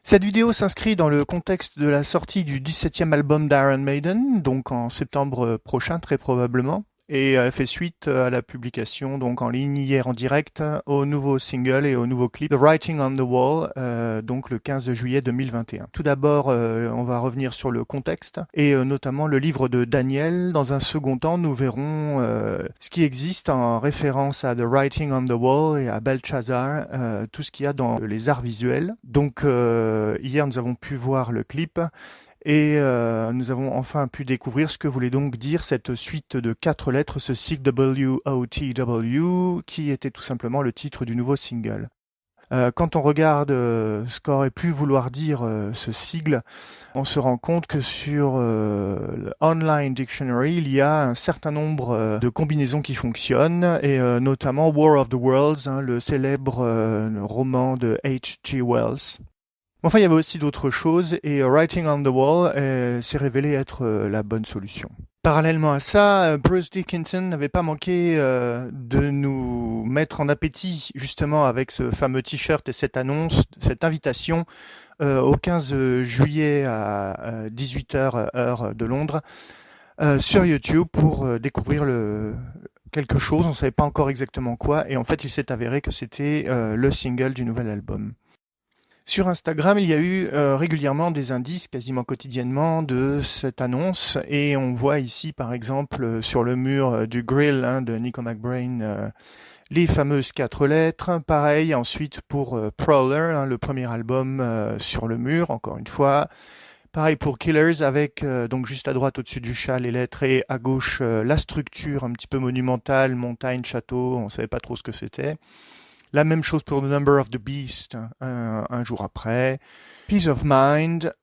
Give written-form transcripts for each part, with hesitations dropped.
Cette vidéo s'inscrit dans le contexte de la sortie du 17e album d'Iron Maiden, donc en septembre prochain très probablement, et elle fait suite à la publication donc en ligne hier en direct au nouveau single et au nouveau clip The Writing on the Wall, donc le 15 juillet 2021. Tout d'abord, on va revenir sur le contexte et notamment le livre de Daniel. Dans un second temps, nous verrons ce qui existe en référence à The Writing on the Wall et à Belshazzar, tout ce qu'il y a dans les arts visuels. Donc hier, nous avons pu voir le clip. Et nous avons enfin pu découvrir ce que voulait donc dire cette suite de 4 lettres, ce sigle WOTW, qui était tout simplement le titre du nouveau single. Quand on regarde ce qu'aurait pu vouloir dire ce sigle, on se rend compte que sur le Online Dictionary, il y a un certain nombre de combinaisons qui fonctionnent, et notamment War of the Worlds, le célèbre roman de H.G. Wells. Enfin, il y avait aussi d'autres choses, et Writing on the Wall s'est révélé être la bonne solution. Parallèlement à ça, Bruce Dickinson n'avait pas manqué de nous mettre en appétit, justement, avec ce fameux t-shirt et cette annonce, cette invitation au 15 juillet à 18h heure de Londres, sur YouTube pour découvrir quelque chose. On ne savait pas encore exactement quoi, et en fait, il s'est avéré que c'était le single du nouvel album. Sur Instagram, il y a eu régulièrement des indices, quasiment quotidiennement, de cette annonce. Et on voit ici, par exemple, sur le mur du grill de Nico McBrain, les fameuses 4 lettres. Pareil, ensuite pour Prowler, le premier album sur le mur, encore une fois. Pareil pour Killers, avec donc juste à droite au-dessus du chat les lettres et à gauche la structure un petit peu monumentale, montagne, château, on ne savait pas trop ce que c'était. La même chose pour The Number of the Beast, un jour après. Peace of Mind,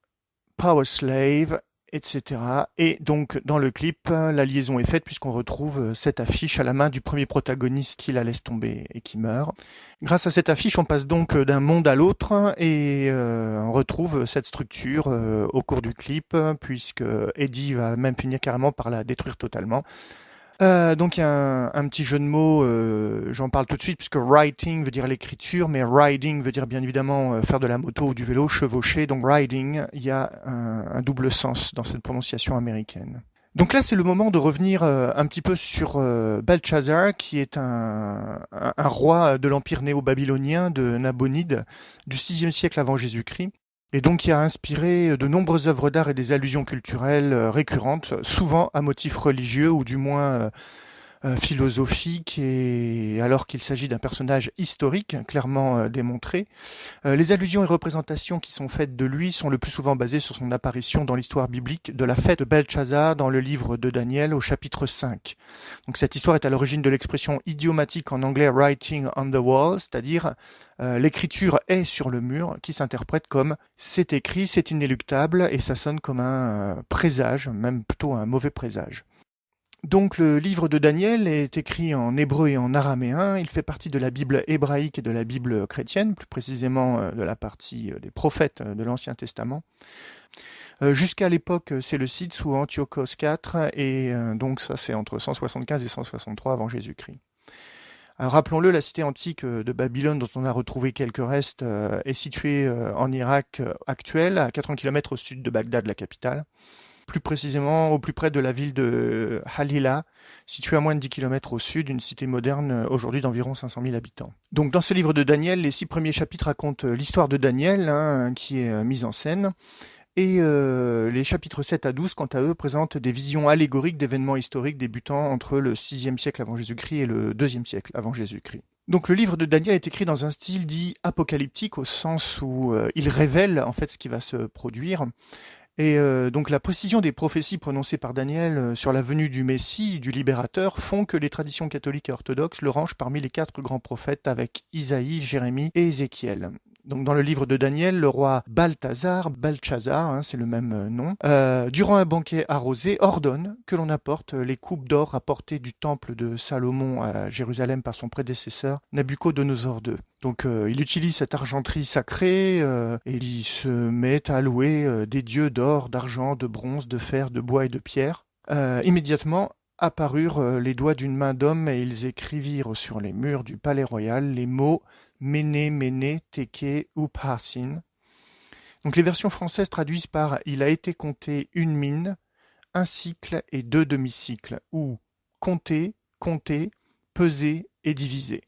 Power Slave, etc. Et donc, dans le clip, la liaison est faite puisqu'on retrouve cette affiche à la main du premier protagoniste qui la laisse tomber et qui meurt. Grâce à cette affiche, on passe donc d'un monde à l'autre et on retrouve cette structure au cours du clip, puisque Eddie va même finir carrément par la détruire totalement. Donc il y a un petit jeu de mots, j'en parle tout de suite, puisque writing veut dire l'écriture, mais riding veut dire bien évidemment faire de la moto ou du vélo, chevaucher. Donc riding, il y a un double sens dans cette prononciation américaine. Donc là, c'est le moment de revenir un petit peu sur Belshazzar, qui est un roi de l'empire néo-babylonien de Nabonide du VIe siècle avant Jésus-Christ. Et donc qui a inspiré de nombreuses œuvres d'art et des allusions culturelles récurrentes, souvent à motifs religieux ou du moins philosophiques, et alors qu'il s'agit d'un personnage historique, clairement démontré. Les allusions et représentations qui sont faites de lui sont le plus souvent basées sur son apparition dans l'histoire biblique de la fête de Belshazzar dans le livre de Daniel au chapitre 5. Donc cette histoire est à l'origine de l'expression idiomatique en anglais writing on the wall, c'est-à-dire l'écriture est sur le mur, qui s'interprète comme c'est écrit, c'est inéluctable, et ça sonne comme un présage, même plutôt un mauvais présage. Donc le livre de Daniel est écrit en hébreu et en araméen. Il fait partie de la Bible hébraïque et de la Bible chrétienne, plus précisément de la partie des prophètes de l'Ancien Testament. Jusqu'à l'époque séleucide sous Antiochos IV, et donc ça c'est entre 175 et 163 avant Jésus-Christ. Alors, rappelons-le, la cité antique de Babylone, dont on a retrouvé quelques restes, est située en Irak actuel, à 80 km au sud de Bagdad, la capitale. Plus précisément au plus près de la ville de Halila, située à moins de 10 km au sud, une cité moderne aujourd'hui d'environ 500 000 habitants. Donc dans ce livre de Daniel, les 6 premiers chapitres racontent l'histoire de Daniel, qui est mise en scène, et les chapitres 7 à 12, quant à eux, présentent des visions allégoriques d'événements historiques débutant entre le 6e siècle avant Jésus-Christ et le 2e siècle avant Jésus-Christ. Donc le livre de Daniel est écrit dans un style dit apocalyptique, au sens où il révèle en fait ce qui va se produire. Et donc la précision des prophéties prononcées par Daniel sur la venue du Messie, du Libérateur, font que les traditions catholiques et orthodoxes le rangent parmi les 4 grands prophètes avec Isaïe, Jérémie et Ézéchiel. Donc dans le livre de Daniel, le roi Belshazzar, c'est le même nom, durant un banquet arrosé, ordonne que l'on apporte les coupes d'or rapportées du temple de Salomon à Jérusalem par son prédécesseur Nabuchodonosor II. Donc il utilise cette argenterie sacrée et il se met à louer des dieux d'or, d'argent, de bronze, de fer, de bois et de pierre. Immédiatement apparurent les doigts d'une main d'homme et ils écrivirent sur les murs du palais royal les mots Méné, Méné, Téké, Upharsin. Donc les versions françaises traduisent par « il a été compté une mine, un cycle et 2 demi-cycles » ou « compter, compter, peser et diviser ».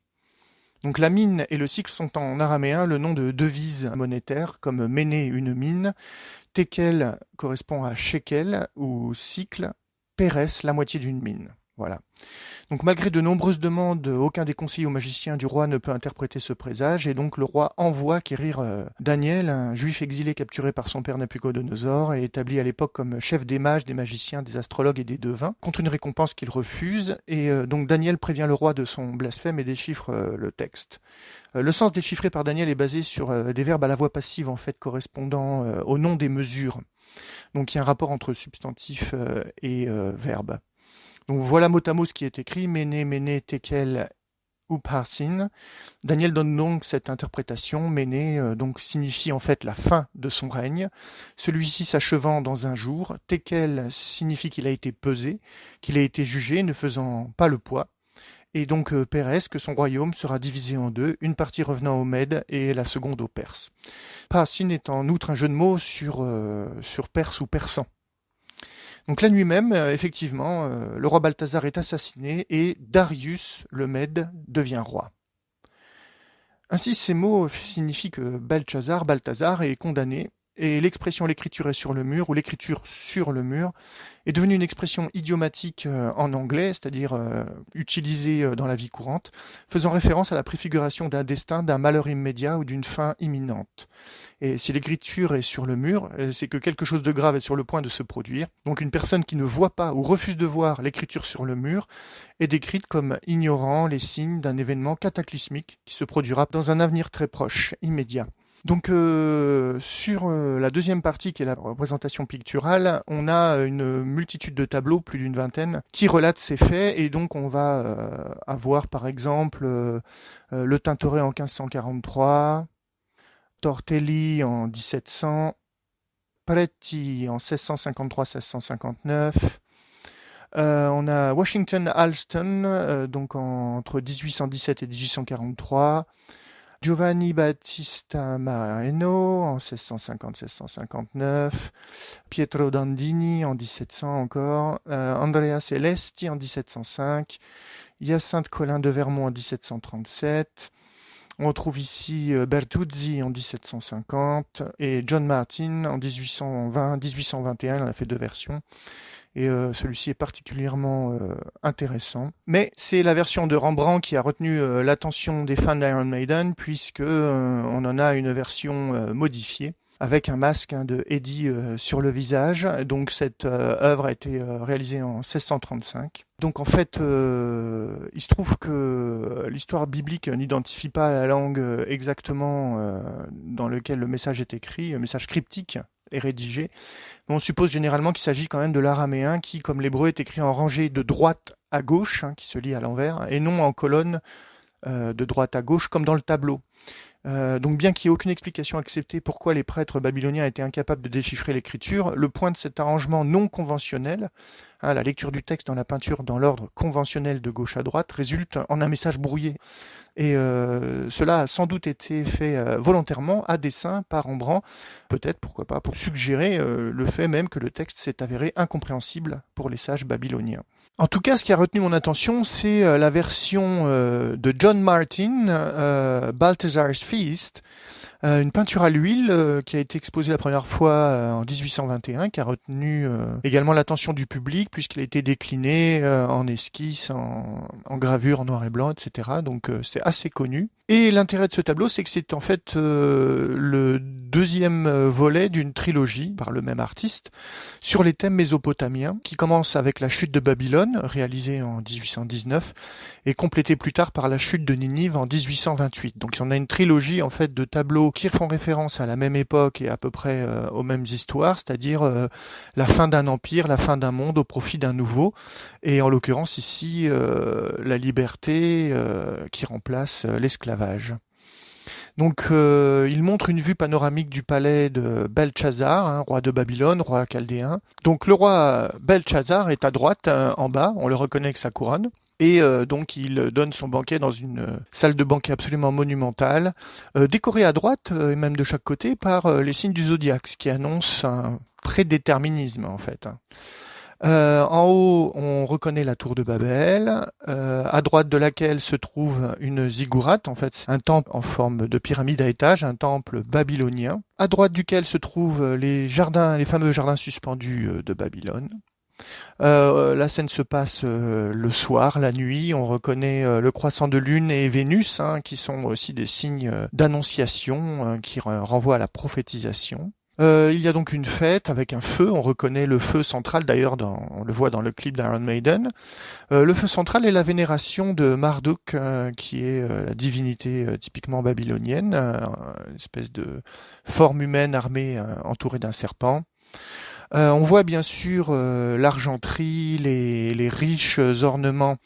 Donc la mine et le cycle sont en araméen le nom de devises monétaires comme méné une mine, tekel correspond à shekel ou cycle, pérès la moitié d'une mine. Voilà. Donc malgré de nombreuses demandes, aucun des conseillers aux magiciens du roi ne peut interpréter ce présage et donc le roi envoie quérir Daniel, un juif exilé capturé par son père Nabuchodonosor et établi à l'époque comme chef des mages, des magiciens, des astrologues et des devins, contre une récompense qu'il refuse. Et donc Daniel prévient le roi de son blasphème et déchiffre le texte. Le sens déchiffré par Daniel est basé sur des verbes à la voix passive en fait correspondant au nom des mesures. Donc il y a un rapport entre substantif et verbe. Donc voilà mot à mot ce qui est écrit, Méné, Méné, Tekel, Upharsin. Daniel donne donc cette interprétation. Méné donc signifie en fait la fin de son règne, celui-ci s'achevant dans un jour. Tekel signifie qu'il a été pesé, qu'il a été jugé, ne faisant pas le poids. Et donc Pérès, que son royaume sera divisé en deux, une partie revenant aux Mèdes et la seconde aux Perses. Parsin est en outre un jeu de mots sur perse ou persan. Donc la nuit même, effectivement, le roi Balthazar est assassiné et Darius le Mède devient roi. Ainsi, ces mots signifient que Balthazar est condamné et l'expression l'écriture est sur le mur ou l'écriture sur le mur est devenue une expression idiomatique en anglais, c'est-à-dire utilisée dans la vie courante, faisant référence à la préfiguration d'un destin, d'un malheur immédiat ou d'une fin imminente. Et si l'écriture est sur le mur, c'est que quelque chose de grave est sur le point de se produire. Donc une personne qui ne voit pas ou refuse de voir l'écriture sur le mur est décrite comme ignorant les signes d'un événement cataclysmique qui se produira dans un avenir très proche, immédiat. Donc sur la deuxième partie qui est la représentation picturale, on a une multitude de tableaux, plus d'une vingtaine, qui relatent ces faits et donc on va avoir par exemple le Tintoret en 1543, Tortelli en 1700, Preti en 1653-1659, on a Washington Alston donc entre 1817 et 1843, Giovanni Battista Mareno en 1650-1659, Pietro Dandini en 1700 encore, Andrea Celesti en 1705, Hyacinthe Collin de Vermont en 1737, on retrouve ici Bertuzzi en 1750 et John Martin en 1820-1821, il en a fait deux versions. Et celui-ci est particulièrement intéressant. Mais c'est la version de Rembrandt qui a retenu l'attention des fans d'Iron Maiden, puisque on en a une version modifiée, avec un masque de Eddie sur le visage. Donc cette œuvre a été réalisée en 1635. Donc en fait, il se trouve que l'histoire biblique n'identifie pas la langue exactement dans laquelle le message est écrit, un message cryptique est rédigé. On suppose généralement qu'il s'agit quand même de l'araméen qui, comme l'hébreu, est écrit en rangée de droite à gauche, qui se lit à l'envers, et non en colonne de droite à gauche, comme dans le tableau. Donc bien qu'il n'y ait aucune explication acceptée pourquoi les prêtres babyloniens étaient incapables de déchiffrer l'écriture, le point de cet arrangement non conventionnel, la lecture du texte dans la peinture dans l'ordre conventionnel de gauche à droite, résulte en un message brouillé. Et cela a sans doute été fait volontairement, à dessein, par Rembrandt, peut-être, pourquoi pas, pour suggérer le fait même que le texte s'est avéré incompréhensible pour les sages babyloniens. En tout cas, ce qui a retenu mon attention, c'est la version de John Martin, Balthazar's Feast, une peinture à l'huile qui a été exposée la première fois en 1821, qui a retenu également l'attention du public puisqu'il a été décliné en esquisse, en gravure, en noir et blanc, etc. Donc c'est assez connu. Et l'intérêt de ce tableau, c'est que c'est en fait le deuxième volet d'une trilogie par le même artiste sur les thèmes mésopotamiens, qui commence avec la chute de Babylone, réalisée en 1819, et complétée plus tard par la chute de Ninive en 1828. Donc on a une trilogie en fait de tableaux qui font référence à la même époque et à peu près aux mêmes histoires, c'est-à-dire la fin d'un empire, la fin d'un monde au profit d'un nouveau, et en l'occurrence ici la liberté qui remplace l'esclavage. Donc il montre une vue panoramique du palais de Belchazzar, roi de Babylone, roi chaldéen. Donc le roi Belchazzar est à droite, en bas, on le reconnaît avec sa couronne. Et donc il donne son banquet dans une salle de banquet absolument monumentale, décorée à droite et même de chaque côté par les signes du zodiaque, ce qui annonce un prédéterminisme en fait. En haut, on reconnaît la tour de Babel, à droite de laquelle se trouve une ziggourate, en fait c'est un temple en forme de pyramide à étages, un temple babylonien, à droite duquel se trouvent les jardins, les fameux jardins suspendus de Babylone. La scène se passe le soir, la nuit. On reconnaît le croissant de lune et Vénus, qui sont aussi des signes d'annonciation qui renvoient à la prophétisation. Il y a donc une fête avec un feu. On reconnaît le feu central, d'ailleurs, on le voit dans le clip d'Iron Maiden. Le feu central est la vénération de Marduk, qui est la divinité typiquement babylonienne, une espèce de forme humaine armée entourée d'un serpent. On voit bien sûr l'argenterie, les riches ornements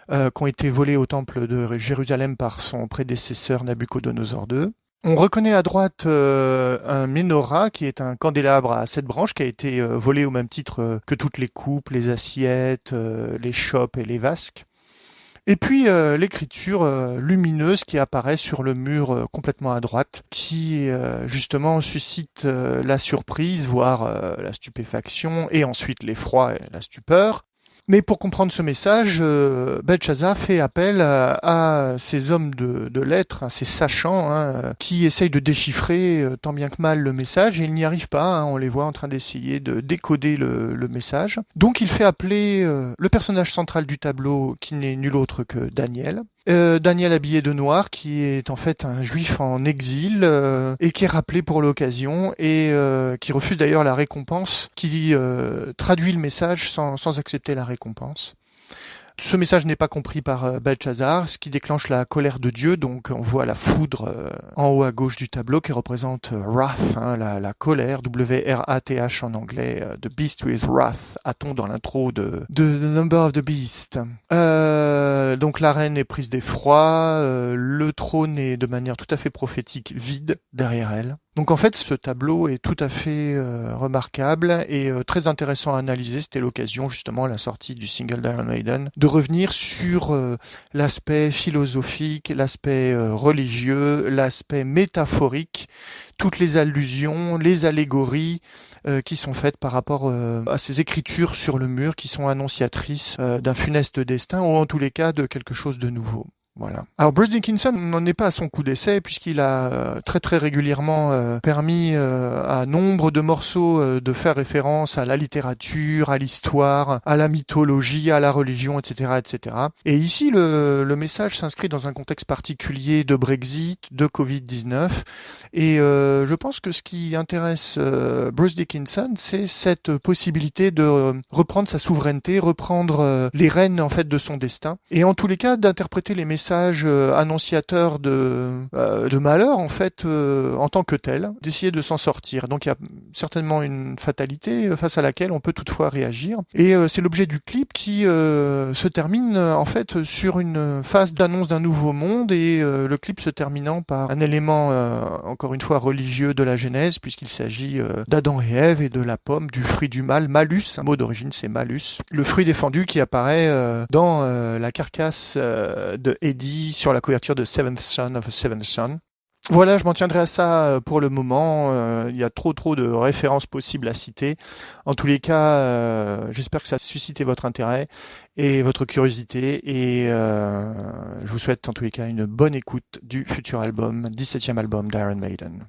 qui ont été volés au temple de Jérusalem par son prédécesseur Nabuchodonosor II. On reconnaît à droite un menorah qui est un candélabre à 7 branches qui a été volé au même titre que toutes les coupes, les assiettes, les chopes et les vasques. Et puis l'écriture lumineuse qui apparaît sur le mur complètement à droite, qui justement suscite la surprise, voire la stupéfaction, et ensuite l'effroi et la stupeur. Mais pour comprendre ce message, Belshazzar fait appel à ces hommes de lettres, à ces sachants, qui essayent de déchiffrer tant bien que mal le message, et ils n'y arrivent pas. On les voit en train d'essayer de décoder le message. Donc il fait appeler le personnage central du tableau, qui n'est nul autre que Daniel. Daniel habillé de noir, qui est en fait un juif en exil et qui est rappelé pour l'occasion et qui refuse d'ailleurs la récompense, qui traduit le message sans accepter la récompense. Ce message n'est pas compris par Belshazzar, ce qui déclenche la colère de Dieu. Donc on voit la foudre en haut à gauche du tableau qui représente wrath, la colère, W-R-A-T-H en anglais, The Beast with Wrath, a-t-on dans l'intro de The Number of the Beast. Donc la reine est prise d'effroi, le trône est de manière tout à fait prophétique vide derrière elle. Donc en fait, ce tableau est tout à fait remarquable et très intéressant à analyser. C'était l'occasion, justement, à la sortie du single d'Iron Maiden, de revenir sur l'aspect philosophique, l'aspect religieux, l'aspect métaphorique, toutes les allusions, les allégories qui sont faites par rapport à ces écritures sur le mur qui sont annonciatrices d'un funeste destin ou en tous les cas de quelque chose de nouveau. Voilà. Alors Bruce Dickinson n'en est pas à son coup d'essai puisqu'il a très très régulièrement permis à nombre de morceaux de faire référence à la littérature, à l'histoire, à la mythologie, à la religion, etc., etc. Et ici le message s'inscrit dans un contexte particulier de Brexit, de Covid-19, et je pense que ce qui intéresse Bruce Dickinson, c'est cette possibilité de reprendre sa souveraineté, reprendre les rênes en fait de son destin, et en tous les cas d'interpréter les messages annonciateur de malheur en fait en tant que tel, d'essayer de s'en sortir. Donc il y a certainement une fatalité face à laquelle on peut toutefois réagir. Et c'est l'objet du clip qui se termine en fait sur une phase d'annonce d'un nouveau monde et le clip se terminant par un élément encore une fois religieux de la Genèse puisqu'il s'agit d'Adam et Ève et de la pomme, du fruit du mal, malus, un mot d'origine c'est malus, le fruit défendu qui apparaît dans la carcasse de Eddie sur la couverture de Seventh Son of a Seventh Son. Voilà, je m'en tiendrai à ça pour le moment. Il y a trop de références possibles à citer. En tous les cas, j'espère que ça a suscité votre intérêt et votre curiosité. Et je vous souhaite en tous les cas une bonne écoute du futur album, 17e album d'Iron Maiden.